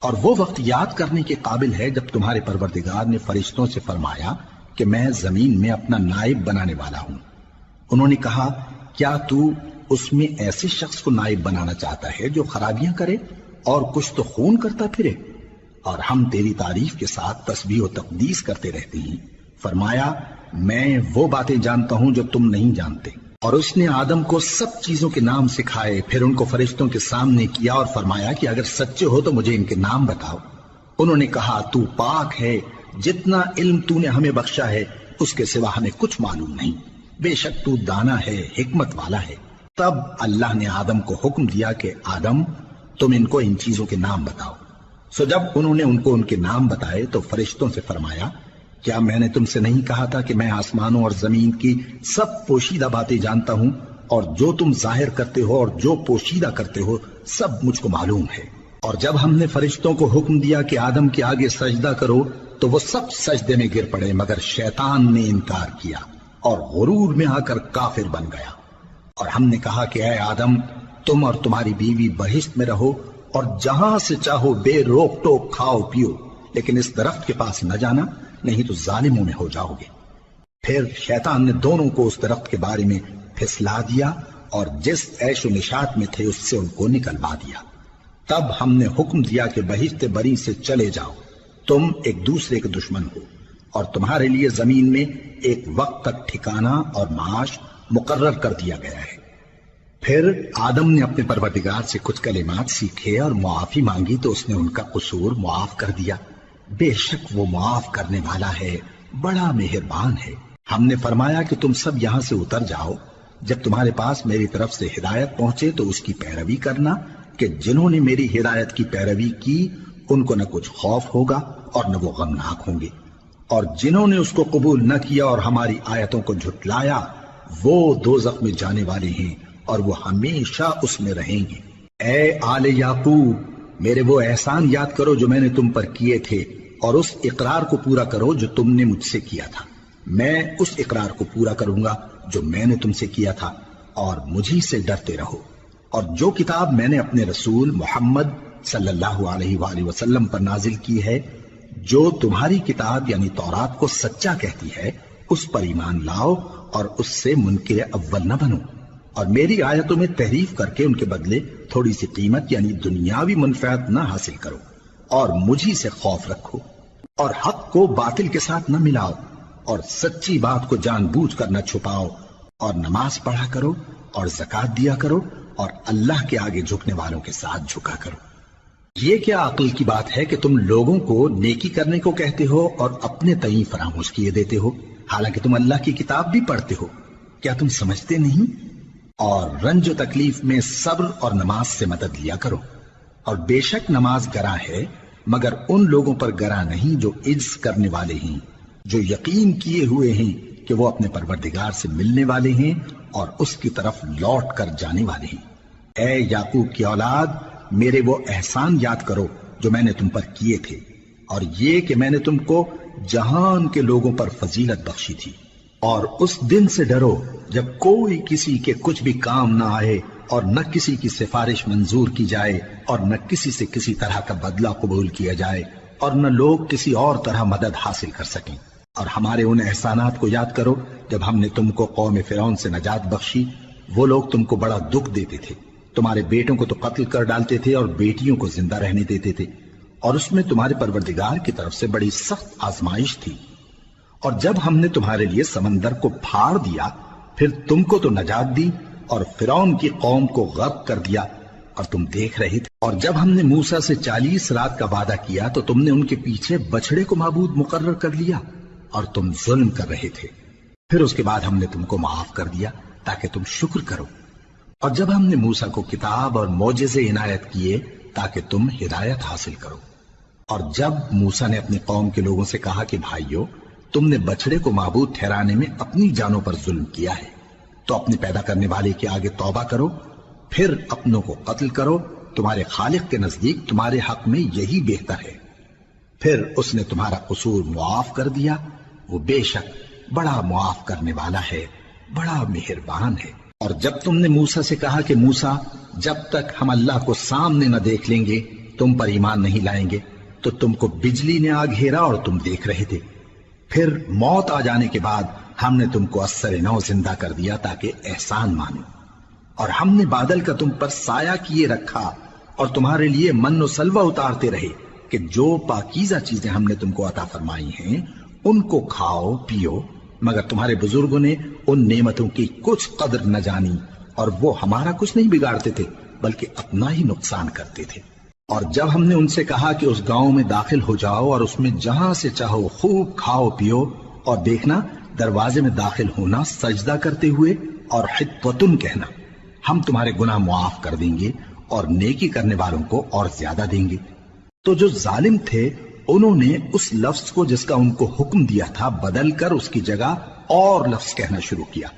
اور وہ وقت یاد کرنے کے قابل ہے جب تمہارے پروردگار نے فرشتوں سے فرمایا کہ میں زمین میں اپنا نائب بنانے والا ہوں۔ انہوں نے کہا کیا تو اس میں ایسے شخص کو نائب بنانا چاہتا ہے جو خرابیاں کرے اور کچھ تو خون کرتا پھرے؟ اور ہم تیری تعریف کے ساتھ تسبیح و تقدیس کرتے رہتے ہیں۔ فرمایا میں وہ باتیں جانتا ہوں جو تم نہیں جانتے۔ اور اس نے آدم کو سب چیزوں کے نام سکھائے، پھر ان کو فرشتوں کے سامنے کیا اور فرمایا کہ اگر سچے ہو تو مجھے ان کے نام بتاؤ۔ انہوں نے کہا تو پاک ہے، جتنا علم تو نے ہمیں بخشا ہے اس کے سوا ہمیں کچھ معلوم نہیں، بے شک تو دانا ہے، حکمت والا ہے۔ تب اللہ نے آدم کو حکم دیا کہ آدم تم ان کو ان چیزوں کے نام بتاؤ۔ سو جب انہوں نے ان کو ان کے نام بتائے تو فرشتوں سے فرمایا کیا میں نے تم سے نہیں کہا تھا کہ میں آسمانوں اور زمین کی سب پوشیدہ باتیں جانتا ہوں، اور جو تم ظاہر کرتے ہو اور جو پوشیدہ کرتے ہو سب مجھ کو معلوم ہے۔ اور جب ہم نے فرشتوں کو حکم دیا کہ آدم کے آگے سجدہ کرو تو وہ سب سجدے میں گر پڑے مگر شیطان نے انکار کیا اور غرور میں آ کر کافر بن گیا۔ اور ہم نے کہا کہ اے آدم تم اور تمہاری بیوی بہشت میں رہو اور جہاں سے چاہو بے روک ٹوک کھاؤ پیو، لیکن اس درخت کے پاس نہ جانا نہیں تو ظالموں میں ہو جاؤ گے۔ پھر شیطان نے دونوں کو اس درخت کے بارے میں پھسلا دیا اور جس عیش و نشاط میں تھے اس سے ان کو نکلوا دیا۔ تب ہم نے حکم دیا کہ بہشت بری سے چلے جاؤ، تم ایک دوسرے کے دشمن ہو، اور تمہارے لیے زمین میں ایک وقت تک ٹھکانہ اور معاش مقرر کر دیا گیا ہے۔ پھر آدم نے اپنے پروردگار سے کچھ کلمات سیکھے اور معافی مانگی تو اس نے ان کا قصور معاف کر دیا۔ بے شک وہ معاف کرنے والا ہے، بڑا مہربان ہے۔ ہم نے فرمایا کہ تم سب یہاں سے اتر جاؤ، جب تمہارے پاس میری طرف سے ہدایت پہنچے تو اس کی پیروی کرنا کہ جنہوں نے میری ہدایت کی پیروی کی ان کو نہ کچھ خوف ہوگا اور نہ وہ غمناک ہوں گے، اور جنہوں نے اس کو قبول نہ کیا اور ہماری آیتوں کو جھٹلایا وہ دوزخ میں جانے والے ہیں اور وہ ہمیشہ اس میں رہیں گے۔ اے آل یعقوب میرے وہ احسان یاد کرو جو میں نے تم پر کیے تھے، اور اس اقرار کو پورا کرو جو تم نے مجھ سے کیا تھا۔ میں اس اقرار کو پورا کروں گا جو میں نے تم سے کیا تھا، اور مجھی سے ڈرتے رہو۔ اور جو کتاب میں نے اپنے رسول محمد صلی اللہ علیہ وآلہ وسلم پر نازل کی ہے، جو تمہاری کتاب یعنی تورات کو سچا کہتی ہے، اس پر ایمان لاؤ اور اس سے منکر اول نہ بنو، اور میری آیتوں میں تحریف کر کے ان کے بدلے تھوڑی سی قیمت یعنی دنیاوی منفعت نہ حاصل کرو، اور مجھی سے خوف رکھو، اور حق کو باطل کے ساتھ نہ ملاؤ، اور سچی بات کو جان بوجھ کر نہ چھپاؤ، اور نماز پڑھا کرو اور زکوٰۃ دیا کرو، اور اللہ کے آگے جھکنے والوں کے ساتھ جھکا کرو۔ یہ کیا عقل کی بات ہے کہ تم لوگوں کو نیکی کرنے کو کہتے ہو اور اپنے تئیں فراموش کیے دیتے ہو، حالانکہ تم اللہ کی کتاب بھی پڑھتے ہو؟ کیا تم سمجھتے نہیں؟ اور رنج و تکلیف میں صبر اور نماز سے مدد لیا کرو، اور بے شک نماز گراں ہے مگر ان لوگوں پر گراں نہیں جو عجز کرنے والے ہیں، جو یقین کیے ہوئے ہیں کہ وہ اپنے پروردگار سے ملنے والے ہیں اور اس کی طرف لوٹ کر جانے والے ہیں۔ اے یعقوب کی اولاد میرے وہ احسان یاد کرو جو میں نے تم پر کیے تھے، اور یہ کہ میں نے تم کو جہان کے لوگوں پر فضیلت بخشی تھی۔ اور اس دن سے ڈرو جب کوئی کسی کے کچھ بھی کام نہ آئے، اور نہ کسی کی سفارش منظور کی جائے، اور نہ کسی سے کسی طرح کا بدلہ قبول کیا جائے، اور نہ لوگ کسی اور طرح مدد حاصل کر سکیں۔ اور ہمارے ان احسانات کو یاد کرو جب ہم نے تم کو قوم فرعون سے نجات بخشی۔ وہ لوگ تم کو بڑا دکھ دیتے تھے، تمہارے بیٹوں کو تو قتل کر ڈالتے تھے اور بیٹیوں کو زندہ رہنے دیتے تھے، اور اس میں تمہارے پروردگار کی طرف سے بڑی سخت آزمائش تھی۔ اور جب ہم نے تمہارے لیے سمندر کو پھاڑ دیا پھر تم کو تو نجات دی اور فرعون کی قوم کو غرق کر دیا، اور تم دیکھ رہے تھے۔ اور جب ہم نے موسیٰ سے 40 رات کا وعدہ کیا تو تم نے ان کے پیچھے بچڑے کو معبود مقرر کر لیا اور تم ظلم کر رہے تھے۔ پھر اس کے بعد ہم نے تم کو معاف کر دیا تاکہ تم شکر کرو۔ اور جب ہم نے موسیٰ کو کتاب اور معجزے عنایت کیے تاکہ تم ہدایت حاصل کرو۔ اور جب موسیٰ نے اپنی قوم کے لوگوں سے کہا کہ بھائیو تم نے بچڑے کو معبود ٹھہرانے میں اپنی جانوں پر ظلم کیا ہے، تو اپنے پیدا کرنے والے کے آگے توبہ کرو، پھر اپنوں کو قتل کرو، تمہارے خالق کے نزدیک تمہارے حق میں یہی بہتر ہے۔ پھر اس نے تمہارا قصور معاف کر دیا، وہ بے شک بڑا معاف کرنے والا ہے، بڑا مہربان ہے۔ اور جب تم نے موسیٰ سے کہا کہ موسیٰ جب تک ہم اللہ کو سامنے نہ دیکھ لیں گے تم پر ایمان نہیں لائیں گے تو تم کو بجلی نے آ گھیرا اور تم دیکھ رہے تھے، پھر موت آ جانے کے بعد ہم نے تم کو اثر نو زندہ کر دیا تاکہ احسان مانو، اور ہم نے بادل کا تم پر سایہ کیے رکھا اور تمہارے لیے من و سلوہ اتارتے رہے کہ جو پاکیزہ چیزیں ہم نے تم کو عطا فرمائی ہیں ان کو کھاؤ پیو، مگر تمہارے بزرگوں نے ان نعمتوں کی کچھ قدر نہ جانی اور وہ ہمارا کچھ نہیں بگاڑتے تھے بلکہ اپنا ہی نقصان کرتے تھے۔ اور جب ہم نے ان سے کہا کہ اس گاؤں میں داخل ہو جاؤ اور اس میں جہاں سے چاہو خوب کھاؤ پیو، اور دیکھنا دروازے میں داخل ہونا سجدہ کرتے ہوئے اور حطوۃن کہنا، ہم تمہارے گناہ معاف کر دیں گے اور نیکی کرنے والوں کو اور زیادہ دیں گے۔ تو جو ظالم تھے انہوں نے اس لفظ کو جس کا ان کو حکم دیا تھا بدل کر اس کی جگہ اور لفظ کہنا شروع کیا،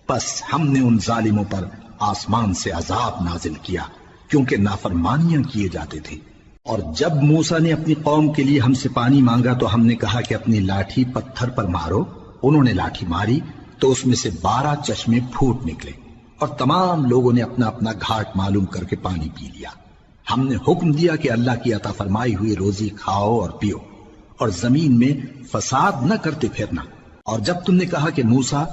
بس ہم نے ان ظالموں پر آسمان سے عذاب نازل کیا کیونکہ نافرمانیاں کیے جاتے تھے۔ اور جب موسیٰ نے اپنی قوم کے لیے ہم سے پانی مانگا تو ہم نے کہا کہ اپنی لاٹھی پتھر پر مارو، انہوں نے لاٹھی ماری تو اس میں سے 12 چشمے پھوٹ نکلے اور تمام لوگوں نے اپنا اپنا گھاٹ معلوم کر کے پانی پی لیا۔ ہم نے حکم دیا کہ اللہ کی عطا فرمائی ہوئی روزی کھاؤ اور پیو اور زمین میں فساد نہ کرتے پھرنا۔ اور جب تم نے کہا کہ موسیٰ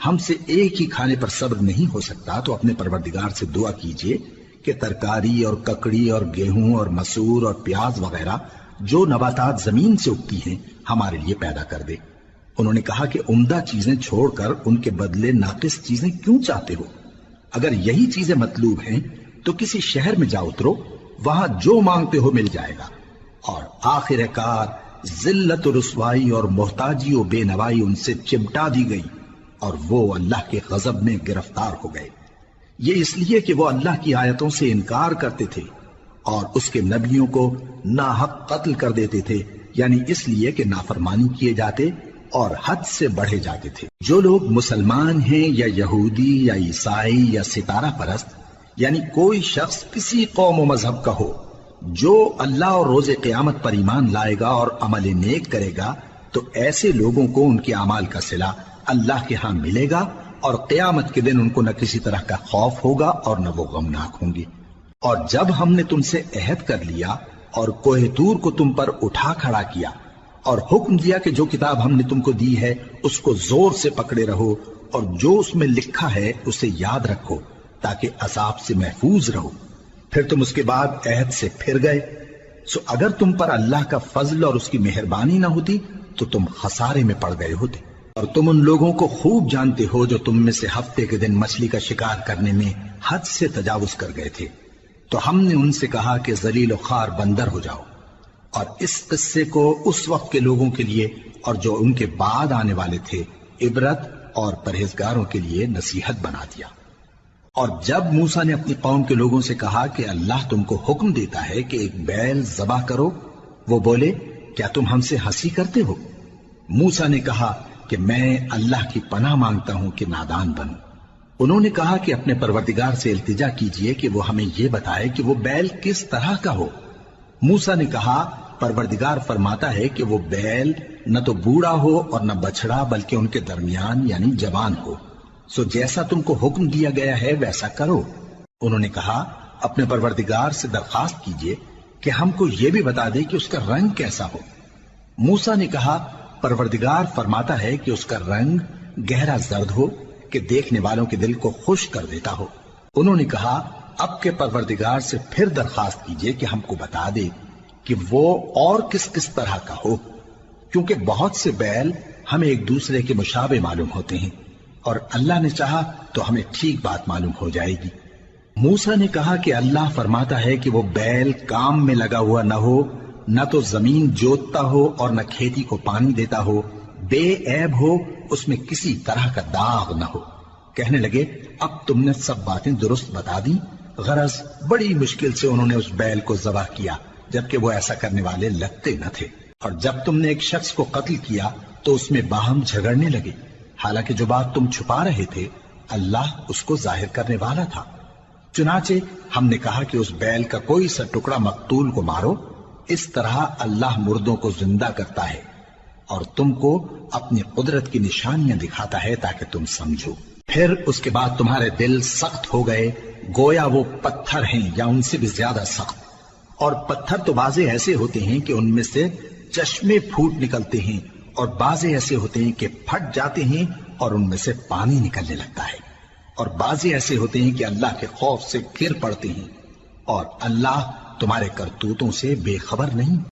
ہم سے ایک ہی کھانے پر صبر نہیں ہو سکتا تو اپنے پروردگار سے دعا کیجئے کہ ترکاری اور ککڑی اور گیہوں اور مسور اور پیاز وغیرہ جو نباتات زمین سے اگتی ہیں ہمارے لیے پیدا کر دے۔ انہوں نے کہا کہ عمدہ چیزیں چھوڑ کر ان کے بدلے ناقص چیزیں کیوں چاہتے ہو؟ اگر یہی چیزیں مطلوب ہیں تو کسی شہر میں جا اترو، وہاں جو مانگتے ہو مل جائے گا۔ اور آخر کار ذلت و رسوائی اور محتاجی و بے نوائی ان سے چمٹا دی گئی اور وہ اللہ کے غضب میں گرفتار ہو گئے، یہ اس لیے کہ وہ اللہ کی آیتوں سے انکار کرتے تھے اور اس کے نبیوں کو ناحق قتل کر دیتے تھے، یعنی اس لیے کہ نافرمانی کیے جاتے اور حد سے بڑھے جاتے تھے۔ جو لوگ مسلمان ہیں یا یہودی یا عیسائی یا ستارہ پرست، یعنی کوئی شخص کسی قوم و مذہب کا ہو، جو اللہ اور روز قیامت پر ایمان لائے گا اور عمل نیک کرے گا تو ایسے لوگوں کو ان کے اعمال کا صلہ اللہ کے ہاں ملے گا اور قیامت کے دن ان کو نہ کسی طرح کا خوف ہوگا اور نہ وہ غمناک ہوں گے۔ اور جب ہم نے تم سے عہد کر لیا اور کوہ طور کو تم پر اٹھا کھڑا کیا اور حکم دیا کہ جو کتاب ہم نے تم کو دی ہے اس کو زور سے پکڑے رہو اور جو اس میں لکھا ہے اسے یاد رکھو تاکہ عذاب سے محفوظ رہو، پھر تم اس کے بعد عہد سے پھر گئے، سو اگر تم پر اللہ کا فضل اور اس کی مہربانی نہ ہوتی تو تم خسارے میں پڑ گئے ہوتے۔ اور تم ان لوگوں کو خوب جانتے ہو جو تم میں سے ہفتے کے دن مچھلی کا شکار کرنے میں حد سے تجاوز کر گئے تھے، تو ہم نے ان سے کہا کہ ذلیل و خوار بندر ہو جاؤ، اور اس قصے کو اس وقت کے لوگوں کے لیے اور جو ان کے بعد آنے والے تھے عبرت اور پرہیزگاروں کے لیے نصیحت بنا دیا۔ اور جب موسیٰ نے اپنی قوم کے لوگوں سے کہا کہ اللہ تم کو حکم دیتا ہے کہ ایک بیل ذبح کرو، وہ بولے کیا تم ہم سے ہنسی کرتے ہو؟ موسیٰ نے کہا کہ میں اللہ کی پناہ مانگتا ہوں کہ نادان بنوں۔ انہوں نے کہا کہ اپنے پروردگار سے التجا کیجئے کہ وہ ہمیں یہ بتائے کہ وہ بیل کس طرح کا ہو۔ موسیٰ نے کہا پروردگار فرماتا ہے کہ وہ بیل نہ تو بوڑھا ہو اور نہ بچڑا بلکہ ان کے درمیان یعنی جوان ہو، سو جیسا تم کو حکم دیا گیا ہے ویسا کرو۔ انہوں نے کہا اپنے پروردگار سے درخواست کیجئے کہ ہم کو یہ بھی بتا دے کہ اس کا رنگ کیسا ہو۔ موسیٰ نے کہا پروردگار فرماتا ہے کہ اس کا رنگ گہرا زرد ہو کہ دیکھنے والوں کے دل کو خوش کر دیتا ہو۔ انہوں نے کہا اب کے پروردگار سے پھر درخواست کیجئے کہ ہم کو بتا دے کہ وہ اور کس کس طرح کا ہو، کیونکہ بہت سے بیل ہمیں ایک دوسرے کے مشابہ معلوم ہوتے ہیں اور اللہ نے چاہا تو ہمیں ٹھیک بات معلوم ہو جائے گی۔ موسیٰ نے کہا کہ اللہ فرماتا ہے کہ وہ بیل کام میں لگا ہوا نہ ہو، نہ تو زمین جوتتا ہو اور نہ کھیتی کو پانی دیتا ہو، بے عیب ہو، اس میں کسی طرح کا داغ نہ ہو۔ کہنے لگے اب تم نے سب باتیں درست بتا دی، غرض بڑی مشکل سے انہوں نے اس بیل کو ذبح کیا جبکہ وہ ایسا کرنے والے لگتے نہ تھے۔ اور جب تم نے ایک شخص کو قتل کیا تو اس میں باہم جھگڑنے لگے، حالانکہ جو بات تم چھپا رہے تھے اللہ اس کو ظاہر کرنے والا تھا۔ چنانچہ ہم نے کہا کہ اس بیل کا کوئی سا ٹکڑا مقتول کو مارو، اس طرح اللہ مردوں کو زندہ کرتا ہے اور تم کو اپنی قدرت کی نشانیاں دکھاتا ہے تاکہ تم سمجھو۔ پھر اس کے بعد تمہارے دل سخت ہو گئے گویا وہ پتھر ہیں یا ان سے بھی زیادہ سخت، اور پتھر تو بازے ایسے ہوتے ہیں کہ ان میں سے چشمے پھوٹ نکلتے ہیں، اور بازے ایسے ہوتے ہیں کہ پھٹ جاتے ہیں اور ان میں سے پانی نکلنے لگتا ہے، اور بازے ایسے ہوتے ہیں کہ اللہ کے خوف سے گر پڑتے ہیں، اور اللہ تمہارے کرتوتوں سے بے خبر نہیں۔